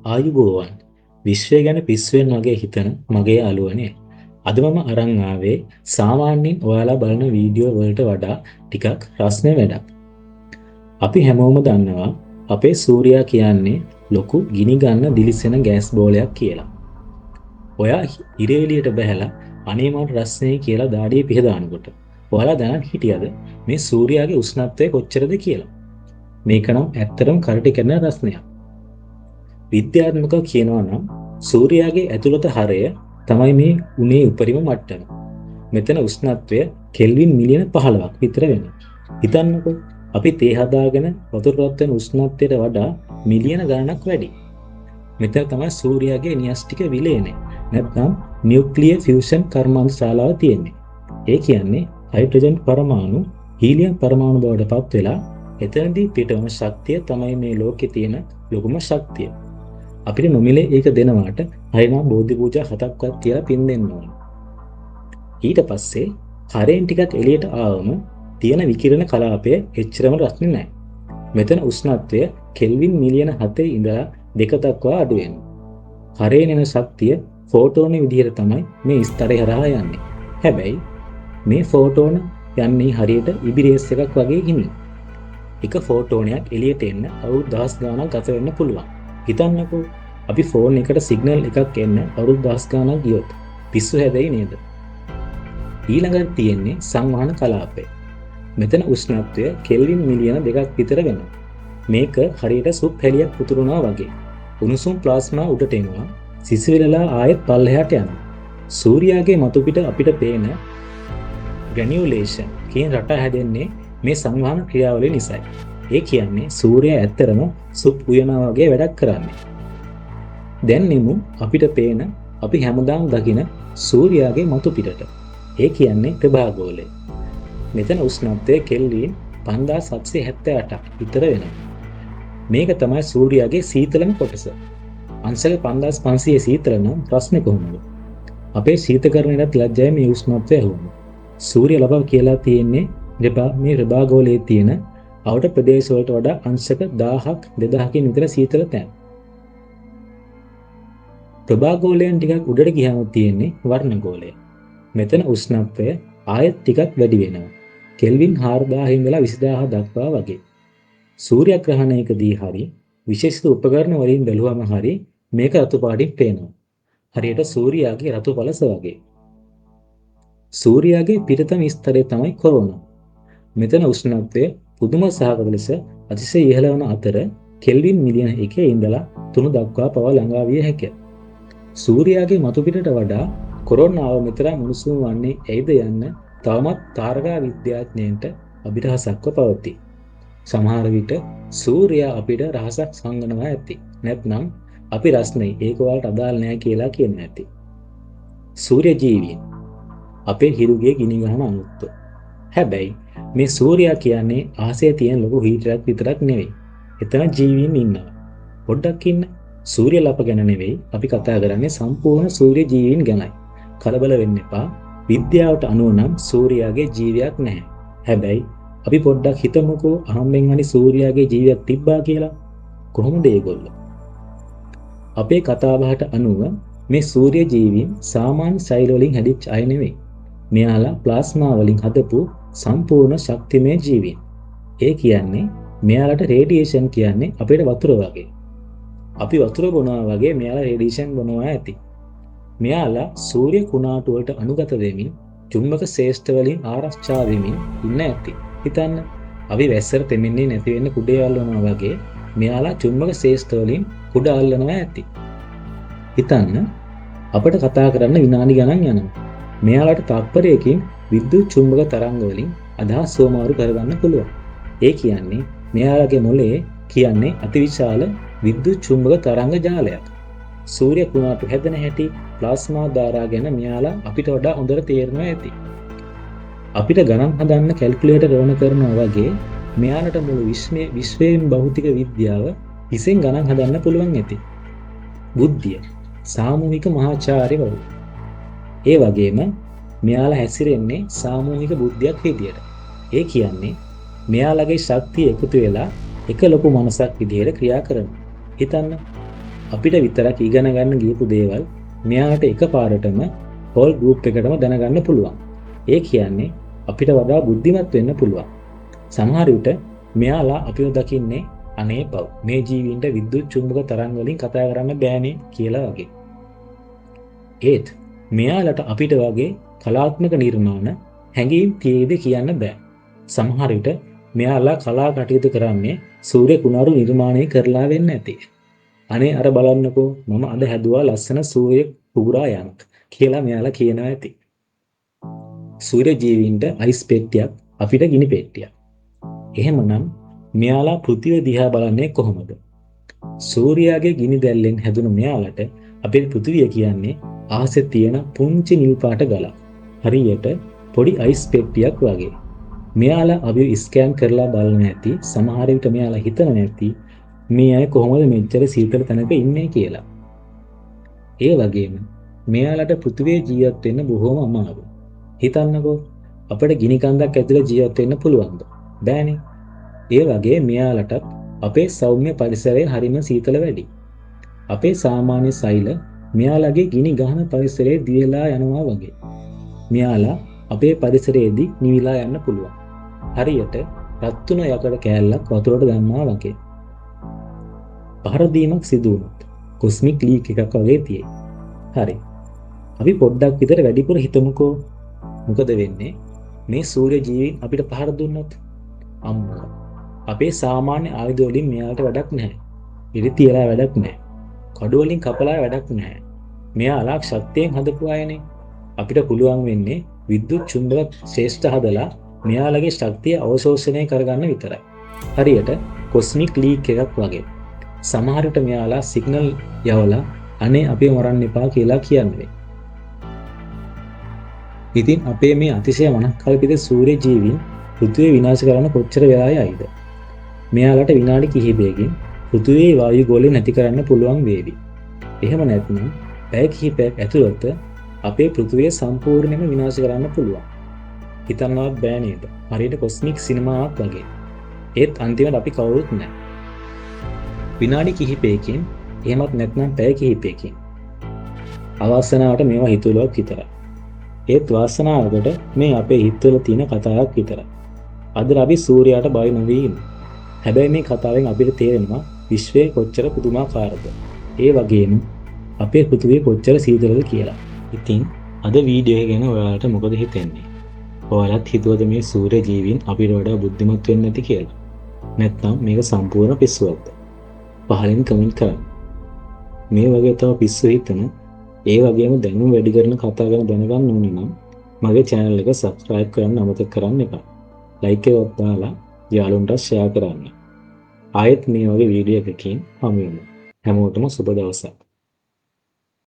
ආයුබෝවන් විශ්වය ගැන පිස්සුවෙන් වගේ හිතන මගේ යාළුවනේ. අද මම අරන් ආවේ සාමාන්‍යයෙන් ඔයාලා බලන වීඩියෝ වලට වඩා ටිකක් රස්නේ වැඩක්. අපි හැමෝම දන්නවා අපේ සූර්යයා කියන්නේ ලොකු ගිනි ගන්න දිලිසෙන ගෑස් බෝලයක් කියලා. ඔයා ඉර එළියට බහැලා අනේ මට රස්නේ කියලා දාඩිය පිහදානකොට ඔයාලා දැනන් හිටියද මේ සූර්යාගේ උෂ්ණත්වය කොච්චරද කියලා? මේක නම් ඇත්තටම කරටි කරන රස්නයක්. විද්‍යාත්මකව කියනවා නම් සූර්යාගේ ඇතුළත හරය තමයි මේ උණේ උපරිම මට්ටම. මෙතන උෂ්ණත්වය කෙල්වින් මිලියන 15ක් විතර වෙනවා. හිතන්නකෝ අපි තේ හදාගෙන වතුර රත් වෙන උෂ්ණත්වයට වඩා මිලියන ගණනක් වැඩි. මෙතන තමයි සූර්යාගේ න්‍යෂ්ටික විලයනේ. නැත්නම් නියුක්ලියර් ෆියුෂන් කර්මාන්ත ශාලාව තියෙන්නේ. ඒ කියන්නේ හයිඩ්‍රජන් පරමාණු හීලියම් පරමාණු බවට පත් වෙලා එතනදී පිටවන ශක්තිය තමයි මේ ලෝකේ තියෙන ලොකුම ශක්තිය. අපිට නොමිලේ ඒක දෙනවාට හරිනම් බෝධි පූජා 7ක්වත් තියලා පින් දෙන්න ඕන. ඊට පස්සේ හරෙන් ටිකක් එළියට ආවම තියෙන විකිරණ කලාපය එච්චරම රස්නේ නැහැ. මෙතන උෂ්ණත්වය කෙල්වින් මිලියන 7 ඉඳලා 2 දක්වා අඩු වෙනවා. හරේන එන ශක්තිය ෆෝටෝන විදිහට තමයි මේ ස්තරය හරහා යන්නේ. හැබැයි මේ ෆෝටෝන යන්නේ හරියට ඉබිරේස් එකක් වගේ හිමින්. එක ෆෝටෝනයක් එළියට එන්න අවුරුදු දහස් ගාණක් ගත වෙන්න පුළුවන්. හිතන්නකෝ අපි ෆෝන් එකට සිග්නල් එකක් එන්න අවුරුදු දහස් ගාණක් ගියොත් පිස්සු හැදෙයි නේද? ඊළඟට තියෙන්නේ සංවහන කලාපය. මෙතන උෂ්ණත්වය කෙල්වින් මිලියන 2ක් විතර වෙනවා. මේක හරියට සුප් හැලියක් පුතුරුනවා වගේ. උණුසුම් ප්ලාස්මා උඩට එනවා, සිසිවෙලලා ආයෙත් පල්ලෙහාට යනවා. සූර්යාගේ මතු පිට අපිට පේන ග්‍රැනියුලේෂන් කියන රට හැදෙන්නේ මේ සංවහන ක්‍රියාවලිය නිසායි. ඒ කියන්නේ සූර්යයා ඇත්තරම සුප් උයනවා වගේ වැඩක් කරන්නේ. දැන් නෙමු අපිට පේන අපි හැමදාම දකින සූර්යාගේ මතු පිටට. ඒ කියන්නේ ප්‍රභාගෝලය. මෙතන උෂ්ණත්වය කෙල්වින් 5778ක් විතර වෙනවා. මේක තමයි සූර්යාගේ සීතලම කොටස. අංශක 5500 සීතල නම් ප්‍රශ්නේ කොහොමද? අපේ ශීතකරණයට ලැජ්ජයි මේ උෂ්ණත්වය ඇහුවම. සූර්ය ලබව කියලා තියෙන්නේ මේ ප්‍රභාගෝලයේ තියෙන අවුට ප්‍රදේශ වලට වඩා අංශක 1000ක් 2000කින් විතර සීතල තැන්. ප්‍රභාගෝලයෙන් ටිකක් උඩට ගියාම තියෙන්නේ වර්ණගෝලය. මෙතන උෂ්ණත්වය ආයෙත් ටිකක් වැඩි වෙනවා. කෙල්වින් 4000 ඉඳලා 20000 දක්වා වගේ. සූර්යග්‍රහණයකදී හරි විශේෂිත උපකරණ වලින් බැලුවම හරි මේක රතු පාටින් පේනවා. හරියට සූර්යාගේ රතු පළස වගේ. සූර්යාගේ පිටතම ස්තරය තමයි කොරෝනා. මෙතන උෂ්ණත්වය පුදුම සහගත ලෙස අතිශය ඉහළ වන අතර කෙල්වින් මිලියන 1 ඉඳලා 3 දක්වා පවා ළඟා විය හැකිය. සූර්යාගේ මතු පිටට වඩා කොරෝනාව මෙතරම් උණුසුම් වන්නේ ඇයිද යන්න තවමත් තාරකා විද්‍යාඥයන්ට අභිරහසක්ව පවතී. සමහර විට සූර්යයා අපිට රහසක් සංගනවා ඇති. නැත්නම් අපි රස්නේ ඒක වලට අදාළ නැහැ කියලා කියන්න ඇති. සූර්ය ජීවීන් අපේ හිරුගේ ගිනි ගහන අමුත්තු. හැබැයි මේ සූර්යයා කියන්නේ ආසයේ තියෙන ලොකු හීටරයක් විතරක් නෙවෙයි. එතන ජීවීන් ඉන්නවා. පොඩ්ඩක් ඉන්න. සූර්ය ලප ගැන නෙවෙයි අපි කතා කරන්නේ සම්පූර්ණ සූර්ය ජීවීන් ගැනයි. කලබල වෙන්න එපා. විද්‍යාවට අනුව නම් සූර්යාගේ ජීවියක් නැහැ. හැබැයි අපි පොඩ්ඩක් හිතමුකෝ අහම්බෙන් හරි සූර්යාගේ ජීවියක් තිබ්බා කියලා. කොහොමද ඒගොල්ලෝ? අපේ කතාබහට අනුව මේ සූර්ය ජීවීන් සාමාන්‍ය සෛල වලින් හැදිච්ච අය නෙවෙයි. මෙයාලා ප්ලාස්මා වලින් හදපු සම්පූර්ණ ශක්තිමය ජීවීන්. ඒ කියන්නේ මෙයාලට රේඩියේෂන් කියන්නේ අපේ වතුර වගේ. අපි වතුර බොනවා වගේ මෙයාලා රේඩියේෂන් බොනවා ඇති. මෙයාලා සූර්ය කුණාටු වලට අනුගත වෙමින් චුම්බක ශ්‍රේෂ්ඨ වලින් ආරක්ෂා වෙමින් ඉන්න ඇති. හිතන්න අපි වැස්සර තෙමින්නේ නැති වෙන්න කුඩේ අල්ලනවා වගේ මෙයාලා චුම්බක ශ්‍රේෂ්ඨ වලින් කුඩ අල්ලනවා ඇති. හිතන්න අපිට කතා කරන්න විනාඩි ගණන් යනවා. මෙයාලට තත්පරයකින් විද්‍යුත් චුම්බක තරංග වලින් අදහස් සෝමාරු කරගන්න පුළුවන්. ඒ කියන්නේ මෙයාලගේ මොළේ කියන්නේ අතිවිශාල විද්‍යුත් චුම්බක තරංග ජාලයක්. සූර්ය කුණාටු හැදෙන හැටි ප්ලාස්මා ධාරා ගැන මෙයාලා අපිට වඩා හොඳට තේරෙනවා ඇති. අපිට ගණන් හදන්න කැල්කියුලේටර් ඕන කරනවා වගේ මෙයාලට මුළු විශ්වයෙන් භෞතික විද්‍යාව හිසෙන් ගණන් හදන්න පුළුවන් ඇති. බුද්ධිය සාමූහික මහාචාර්යවරු. ඒ වගේම මෙයාලා හැසිරෙන්නේ සාමූහික බුද්ධියක් විදියට. ඒ කියන්නේ මෙයාලගේ ශක්තිය එකතු වෙලා එක ලොකු මනසක් විදියට ක්‍රියා කරනවා. හිතන්න අපිට විතරක් ඉගෙන ගන්න ගියපු දේවල් මෙයාට එකපාරටම හෝල් ගෲප් එකටම දැනගන්න පුළුවන්. ඒ කියන්නේ අපිට වඩා බුද්ධිමත් වෙන්න පුළුවන්. සමහර විට මෙයාලා අපිව දකින්නේ අනේ පව් මේ ජීවීන්ට විද්‍යුත් චුම්බක තරංග වලින් කතා කරන්න බෑනේ කියලා වගේ. ඒත් මෙයාලට අපිට වගේ කලාත්මක නිර්මාණ හැඟීම් තියෙයිද කියන්න බෑ. සමහර විට මෙයාලා කලා කටයුතු කරන්නේ සූර්ය කුණාරු නිර්මාණය කරලා වෙන්න ඇති. අනේ අර බලන්නකෝ මම අද හැදුවා ලස්සන සූර්ය කුරා යමක් කියලා මෙයාලා කියනවා ඇති. සූර්ය ජීවීන්ට අයිස් පෙට්ටියක් අපිට ගිනි පෙට්ටියක්. එහෙමනම් මෙයාලා පෘථිවිය දිහා බලන්නේ කොහොමද? සූර්යාගේ ගිනි දැල්ලෙන් හැදුණු මෙයාලට අපේ පෘථිවිය කියන්නේ ආසෙ තියෙන පුංචි නිල් පාට ගලක්. හරියට පොඩි අයිස් පෙට්ටියක් වගේ. මෙයාලා අපිව ස්කෑන් කරලා බලන ඇති. සමහර විට මෙයාලා හිතන ඇති මේ අය කොහොමද මෙච්චර සීතල තැනක ඉන්නේ කියලා. ඒ වගේම මෙයාලට පෘථිවියේ ජීවත් වෙන්න බොහොම අමාරුයි. හිතන්නකෝ අපිට ගිනි කන්දක් ඇතුලේ ජීවත් වෙන්න පුළුවන්ද? බෑනේ. ඒ වගේ මෙයාලටත් අපේ සෞම්‍ය පරිසරයේ හරිම සීතල වැඩි. අපේ සාමාන්‍ය සෛල මෙයාලගේ ගිනි ගහන පරිසරයේ දියලා යනවා වගේ. මෙයාලා අපේ පරිසරයේදී නිවිලා යන්න පුළුවන්. හරියට රත් වුණ යකඩ කෑල්ලක් වතුරට දැම්මා වගේ. පහර දීමක් සිදු වුණොත් කොස්මික් ලීක් එකක් වගේ තියෙයි. හරි. අපි පොඩ්ඩක් විතර වැඩිපුර හිතමුකෝ. මොකද වෙන්නේ මේ සූර්ය ජීවීන් අපිට පහර දුන්නොත්? අම්මෝ. අපේ සාමාන්‍ය ආයුධ වලින් මෙයාලට වැඩක් නැහැ. ඉරි තියලා වැඩක් නැහැ. කඩු වලින් කපලා වැඩක් නැහැ. මෙයාලා ශක්තියෙන් හදපු අයනේ. අපිට පුළුවන් වෙන්නේ විද්‍යුත් චුම්බක ශ්‍රේෂ්ඨ හදලා මෙයාලගේ ශක්තිය අවශෝෂණය කරගන්න විතරයි. හරියට කොස්මික් ලීක් එකක් වගේ. සමහර විට මෙයාලා සිග්නල් යවලා අනේ අපිව මරන්න එපා කියලා කියන්නේ. ඉතින් අපේ මේ අතිශය මනස්කල්පිත සූර්ය ජීවීන් පෘථිවිය විනාශ කරන්න කොච්චර වෙලා යයිද? මෙයාලට විනාඩි කිහිපයකින් පෘථිවියේ වායු ගෝලය නැති කරන්න පුළුවන් වේවි. එහෙම නැත්නම් පැය කිහිපයක් ඇතුළත අපේ පෘථිවිය සම්පූර්ණයෙන්ම විනාශ කරන්න පුළුවන්. හිතන්නවත් බෑ නේද? හරියට කොස්මික් සිනමාවක් වගේ. ඒත් අන්තිමට අපි කවුරුත් නැහැ. විනාඩි කිහිපයකින් එහෙමත් නැත්නම් පැය කිහිපයකින්. අවසනාවට මේවා හිතුවලක් විතරයි. ඒත් වාසනාවකට මේ අපේ හිතවල තියෙන කතාවක් විතරයි. අද අපි සූර්යයාට බය නොවී ඉමු. හැබැයි මේ කතාවෙන් අපිට තේරෙනවා විශ්වය කොච්චර පුදුමාකාරද. ඒ වගේම අපේ පෘථිවිය කොච්චර සීතලද කියලා. ඉතින් අද වීඩියෝ එක ගැන ඔයාලට මොකද හිතෙන්නේ? ඔයාලත් හිතුවද මේ සූර්ය ජීවීන් අපිට වඩා බුද්ධිමත් වෙන්නේ නැති කියලා? නැත්නම් මේක සම්පූර්ණ පිස්සුවක්ද? පහලින් කමෙන්ට් කරන්න. මේ වගේ තව පිස්සු හිතන ඒ වගේම දැනුම් වැඩි කරන කතා ගැන දැනගන්න ඕනේ නම් මගේ channel එක subscribe කරන්න අමතක කරන්න එපා. like එකක් දාලා යාළුවන්ට share කරන්න. ආයෙත් මේ වගේ වීඩියෝ එකකින් හමු වෙමු. හැමෝටම සුබ දවසක්.